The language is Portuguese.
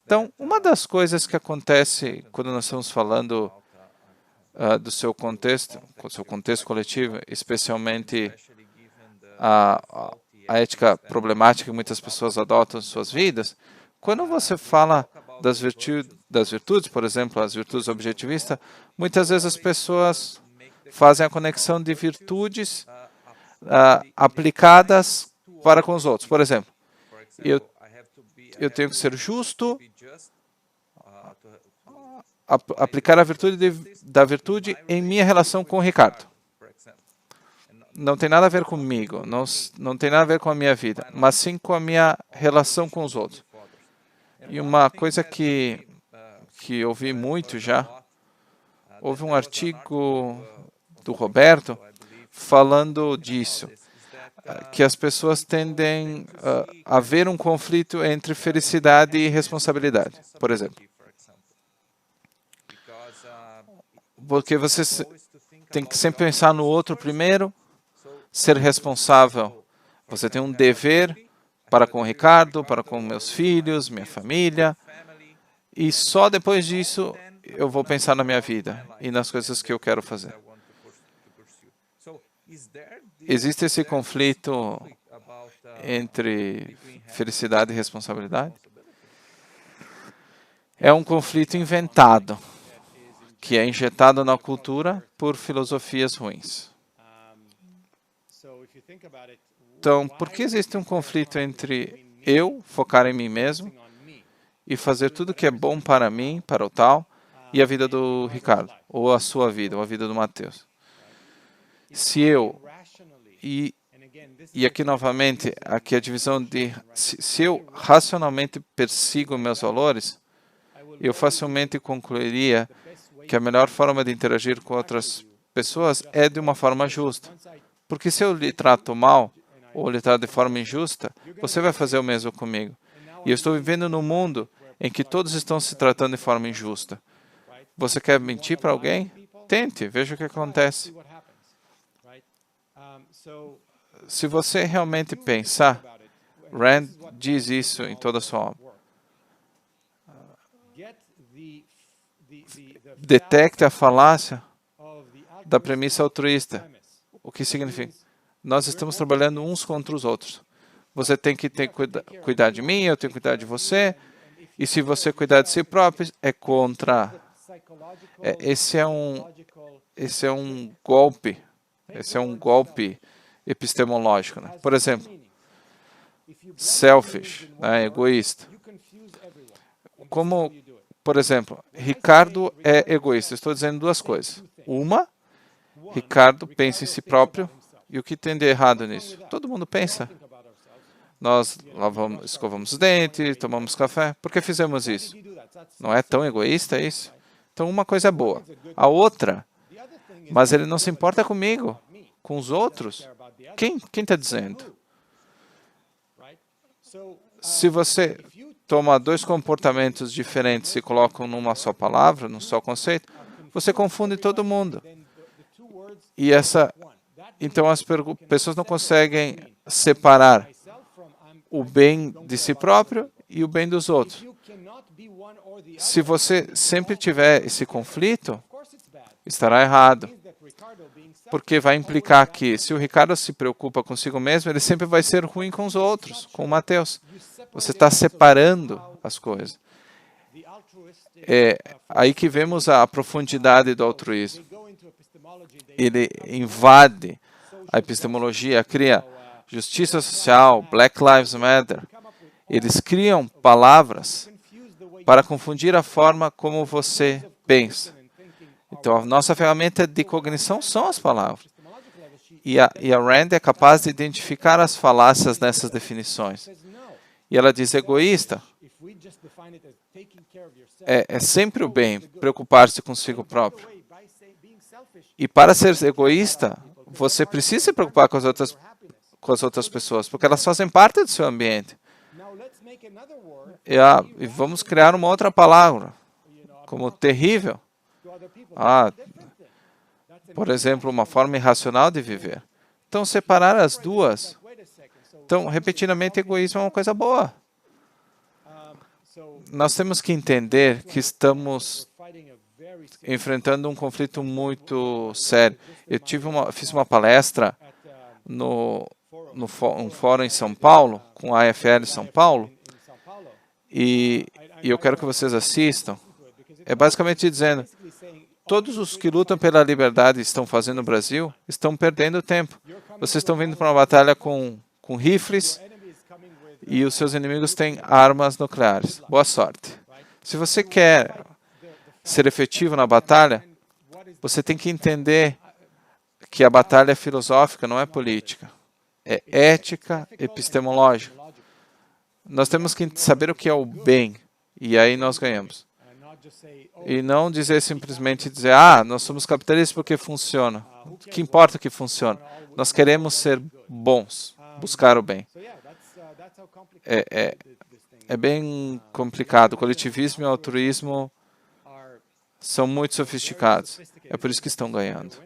Então, uma das coisas que acontece quando nós estamos falando do seu contexto coletivo, especialmente a ética problemática que muitas pessoas adotam em suas vidas, quando você fala das virtudes, por exemplo, as virtudes objetivistas, muitas vezes as pessoas fazem a conexão de virtudes aplicadas para com os outros. Por exemplo, eu tenho que ser justo, aplicar a virtude da virtude em minha relação com o Ricardo. Não tem nada a ver comigo, não tem nada a ver com a minha vida, mas sim com a minha relação com os outros. E uma coisa que eu vi muito já, houve um artigo do Roberto falando disso, que as pessoas tendem a ver um conflito entre felicidade e responsabilidade, por exemplo. Porque você tem que sempre pensar no outro primeiro, ser responsável. Você tem um dever para com o Ricardo, para com meus filhos, minha família, e só depois disso eu vou pensar na minha vida e nas coisas que eu quero fazer. Existe esse conflito entre felicidade e responsabilidade? É um conflito inventado, que é injetado na cultura por filosofias ruins. Então, por que existe um conflito entre eu focar em mim mesmo e fazer tudo que é bom para mim, para o tal, e a vida do Ricardo, ou a sua vida, ou a vida do Mateus? Se eu, e aqui novamente, aqui a divisão de, se eu racionalmente persigo meus valores, eu facilmente concluiria que a melhor forma de interagir com outras pessoas é de uma forma justa. Porque se eu lhe trato mal, ou lhe trato de forma injusta, você vai fazer o mesmo comigo. E eu estou vivendo num mundo em que todos estão se tratando de forma injusta. Você quer mentir para alguém? Tente, veja o que acontece. Se você realmente pensar, Rand diz isso em toda a sua obra. Detecte a falácia da premissa altruísta. O que significa? Nós estamos trabalhando uns contra os outros. Você tem que cuidar de mim, eu tenho que cuidar de você. E se você cuidar de si próprio, é contra. Esse é um golpe. Esse é um golpe epistemológico. Né? Por exemplo, selfish, né? Egoísta. Como, por exemplo, Ricardo é egoísta. Estou dizendo duas coisas. Uma, Ricardo pensa em si próprio. E o que tem de errado nisso? Todo mundo pensa. Nós escovamos os dentes, tomamos café. Por que fizemos isso? Não é tão egoísta isso? Então, uma coisa é boa. A outra, mas ele não se importa comigo, com os outros. Quem está dizendo? Se você toma dois comportamentos diferentes e coloca numa só palavra, num só conceito, você confunde todo mundo. E então as pessoas não conseguem separar o bem de si próprio e o bem dos outros. Se você sempre tiver esse conflito, estará errado. Porque vai implicar que, se o Ricardo se preocupa consigo mesmo, ele sempre vai ser ruim com os outros, com o Mateus. Você está separando as coisas. É aí que vemos a profundidade do altruísmo. Ele invade a epistemologia, cria justiça social, Black Lives Matter. Eles criam palavras para confundir a forma como você pensa. Então, a nossa ferramenta de cognição são as palavras. E a Rand é capaz de identificar as falácias nessas definições. E ela diz egoísta. É sempre o bem, preocupar-se consigo próprio. E para ser egoísta, você precisa se preocupar com as outras pessoas, porque elas fazem parte do seu ambiente. E vamos criar uma outra palavra, como terrível. Por exemplo, uma forma irracional de viver. Então, separar as duas. Então, repetidamente, egoísmo é uma coisa boa. nós temos que entender que estamos enfrentando um conflito muito sério. Eu fiz uma palestra um fórum em São Paulo, com a AFL São Paulo, e eu quero que vocês assistam. É basicamente dizendo, todos os que lutam pela liberdade e estão fazendo no Brasil estão perdendo tempo. Vocês estão vindo para uma batalha com rifles e os seus inimigos têm armas nucleares. Boa sorte. Se você quer ser efetivo na batalha, você tem que entender que a batalha é filosófica, não é política. É ética epistemológica. Nós temos que saber o que é o bem, e aí nós ganhamos. E não simplesmente dizer, nós somos capitalistas porque funciona. O que importa é que funciona. Nós queremos ser bons, buscar o bem. É bem complicado. O coletivismo e o altruísmo são muito sofisticados. É por isso que estão ganhando.